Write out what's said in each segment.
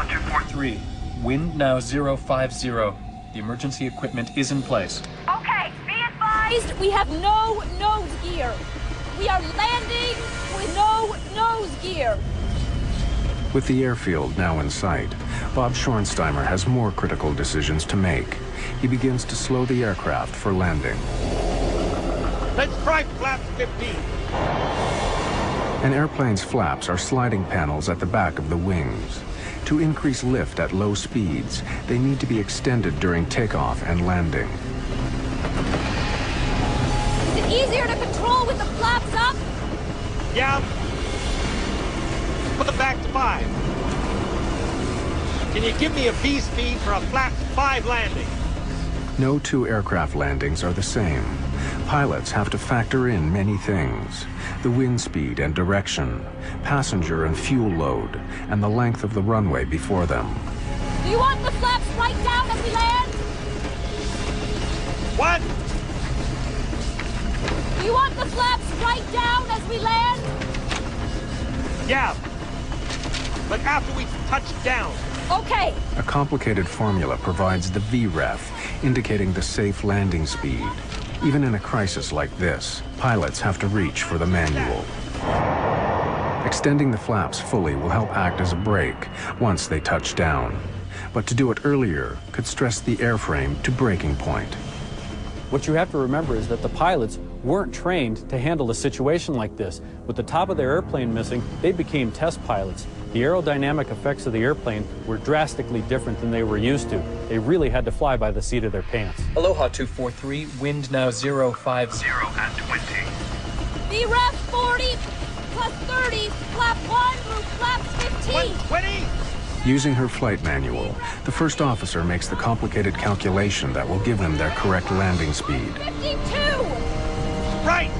243. Wind now 050. The emergency equipment is in place. Okay, be advised, we have no nose gear. We are landing with no nose gear. With the airfield now in sight, Bob Schornsteimer has more critical decisions to make. He begins to slow the aircraft for landing. Let's try flap 15. An airplane's flaps are sliding panels at the back of the wings. To increase lift at low speeds, they need to be extended during takeoff and landing. Is it easier to control with the flaps up? Yeah. Put them back to 5. Can you give me a V speed for a flap 5 landing? No two aircraft landings are the same. Pilots have to factor in many things: the wind speed and direction, passenger and fuel load, and the length of the runway before them. Do you want the flaps right down as we land? What? Do you want the flaps right down as we land? Yeah. But after we touch down. Okay. A complicated formula provides the VREF, indicating the safe landing speed. Even in a crisis like this, pilots have to reach for the manual. Extending the flaps fully will help act as a brake once they touch down. But to do it earlier could stress the airframe to breaking point. What you have to remember is that the pilots weren't trained to handle a situation like this. With the top of their airplane missing, they became test pilots. The aerodynamic effects of the airplane were drastically different than they were used to. They really had to fly by the seat of their pants. Aloha 243. Wind now 050 at 20. VREF 40 plus 30, flap 1 through flaps 15. 20! Using her flight manual, the first officer makes the complicated calculation that will give them their correct landing speed. 52! Right!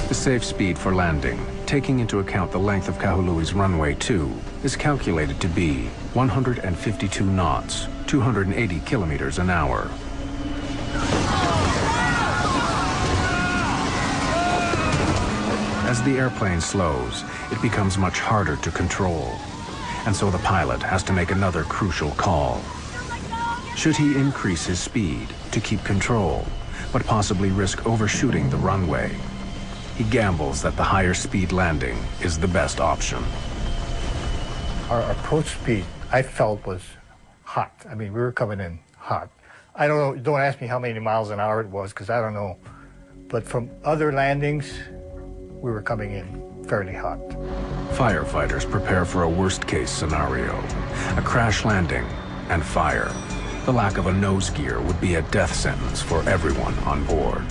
The safe speed for landing, taking into account the length of Kahului's runway 2, is calculated to be 152 knots, 280 kilometers an hour. As the airplane slows, it becomes much harder to control. And so the pilot has to make another crucial call. Should he increase his speed to keep control, but possibly risk overshooting the runway? He gambles that the higher speed landing is the best option. Our approach speed, I felt, was hot. I mean, we were coming in hot. I don't know, don't ask me how many miles an hour it was, because I don't know. But from other landings, we were coming in fairly hot. Firefighters prepare for a worst-case scenario, a crash landing and fire. The lack of a nose gear would be a death sentence for everyone on board.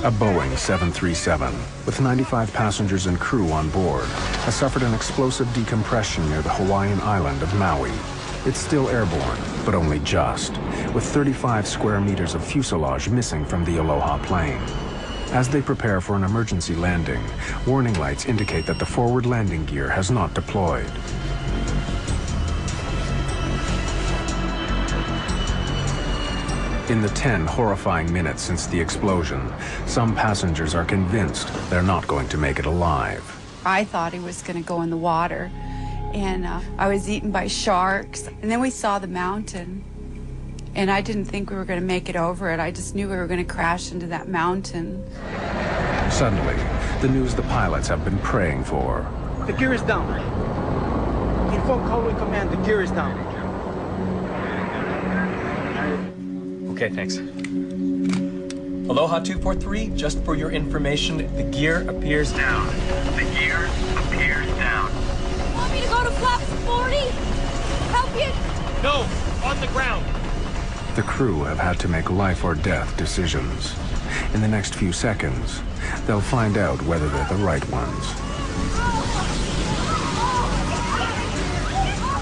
A Boeing 737, with 95 passengers and crew on board, has suffered an explosive decompression near the Hawaiian island of Maui. It's still airborne, but only just, with 35 square meters of fuselage missing from the Aloha plane. As they prepare for an emergency landing, warning lights indicate that the forward landing gear has not deployed. In the 10 horrifying minutes since the explosion, some passengers are convinced they're not going to make it alive. I thought he was going to go in the water, and I was eaten by sharks. And then we saw the mountain, and I didn't think we were going to make it over it. I just knew we were going to crash into that mountain. Suddenly, the news the pilots have been praying for. The gear is down. Inform Kahului Command, the gear is down. Okay, thanks. Aloha 243, just for your information, the gear appears down. The gear appears down. You want me to go to flaps 40? Help you? No, on the ground. The crew have had to make life or death decisions. In the next few seconds, they'll find out whether they're the right ones.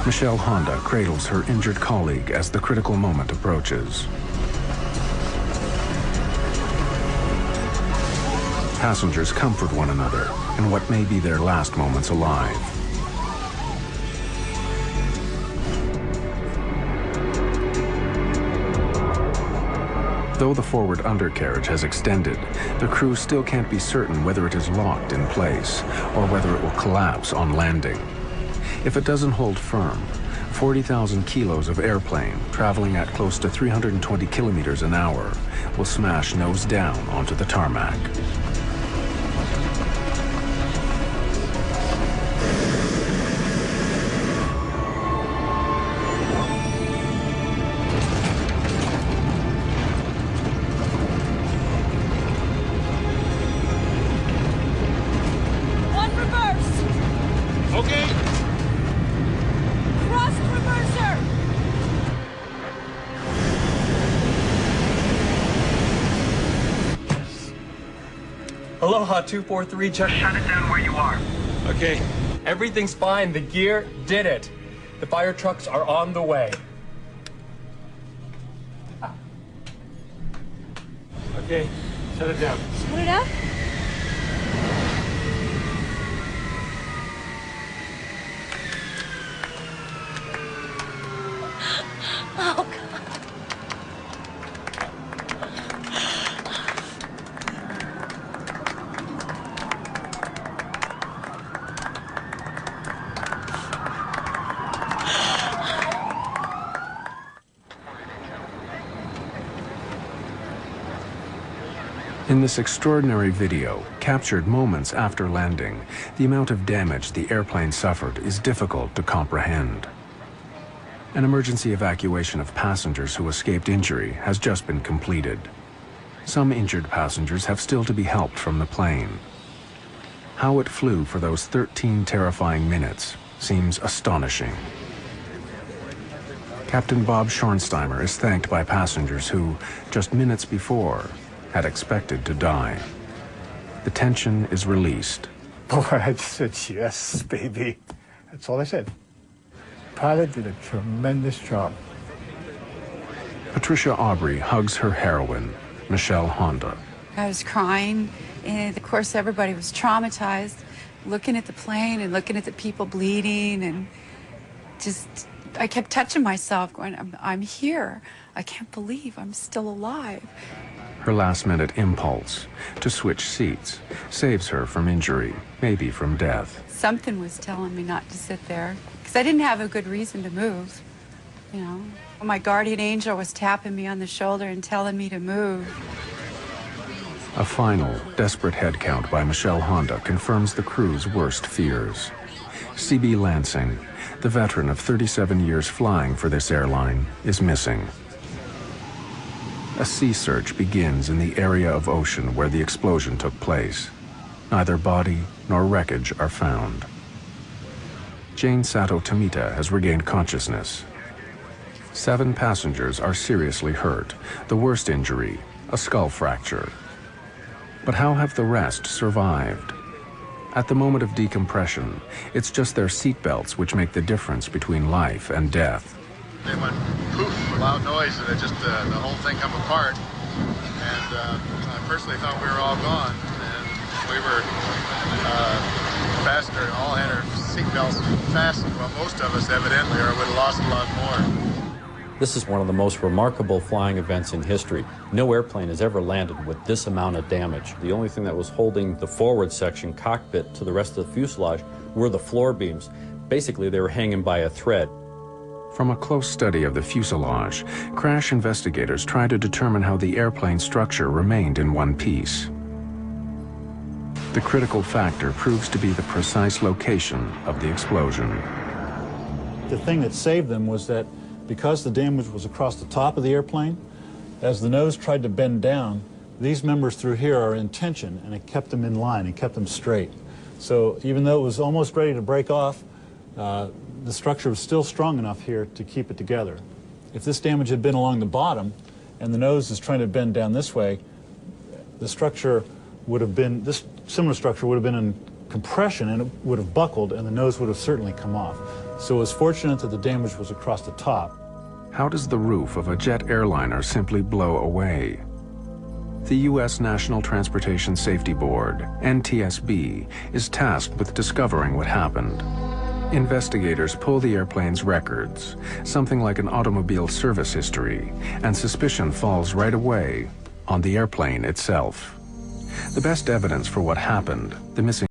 Michelle Honda cradles her injured colleague as the critical moment approaches. Passengers comfort one another in what may be their last moments alive. Though the forward undercarriage has extended, the crew still can't be certain whether it is locked in place or whether it will collapse on landing. If it doesn't hold firm, 40,000 kilos of airplane traveling at close to 320 kilometers an hour will smash nose down onto the tarmac. One reverse! Okay. Thrust reverser! Aloha 243, just shut it down where you are. Okay. Everything's fine. The gear did it. The fire trucks are on the way. Okay. Shut it down. Shut it up? Oh, God. In this extraordinary video, captured moments after landing, the amount of damage the airplane suffered is difficult to comprehend. An emergency evacuation of passengers who escaped injury has just been completed. Some injured passengers have still to be helped from the plane. How it flew for those 13 terrifying minutes seems astonishing. Captain Bob Schornsteimer is thanked by passengers who, just minutes before, had expected to die. The tension is released. Boy, I just said, yes, baby. That's all I said. Pilot did a tremendous job. Patricia Aubrey hugs her heroine, Michelle Honda. I was crying, and of course everybody was traumatized, looking at the plane and looking at the people bleeding, and just, I kept touching myself, going, I'm here. I can't believe I'm still alive. Her last-minute impulse to switch seats saves her from injury, maybe from death. Something was telling me not to sit there, because I didn't have a good reason to move, you know. My guardian angel was tapping me on the shoulder and telling me to move. A final, desperate head count by Michelle Honda confirms the crew's worst fears. C.B. Lansing, the veteran of 37 years flying for this airline, is missing. A sea search begins in the area of ocean where the explosion took place. Neither body nor wreckage are found. Jane Sato Tamita has regained consciousness. 7 passengers are seriously hurt, the worst injury, a skull fracture. But how have the rest survived? At the moment of decompression, it's just their seatbelts which make the difference between life and death. They went poof, a loud noise, and it just, the whole thing come apart. And I personally thought we were all gone. And we were fastened, all had our seatbelts fastened. Well, most of us evidently, or would have lost a lot more. This is one of the most remarkable flying events in history. No airplane has ever landed with this amount of damage. The only thing that was holding the forward section cockpit to the rest of the fuselage were the floor beams. Basically, they were hanging by a thread. From a close study of the fuselage, crash investigators try to determine how the airplane structure remained in one piece. The critical factor proves to be the precise location of the explosion. The thing that saved them was that because the damage was across the top of the airplane, as the nose tried to bend down, these members through here are in tension, and it kept them in line and kept them straight. So even though it was almost ready to break off, the structure was still strong enough here to keep it together. If this damage had been along the bottom and the nose is trying to bend down this way, the structure would have been, this similar structure would have been in compression and it would have buckled and the nose would have certainly come off. So it was fortunate that the damage was across the top. How does the roof of a jet airliner simply blow away? The U.S. National Transportation Safety Board, NTSB, is tasked with discovering what happened. Investigators pull the airplane's records, something like an automobile service history, and suspicion falls right away on the airplane itself. The best evidence for what happened, the missing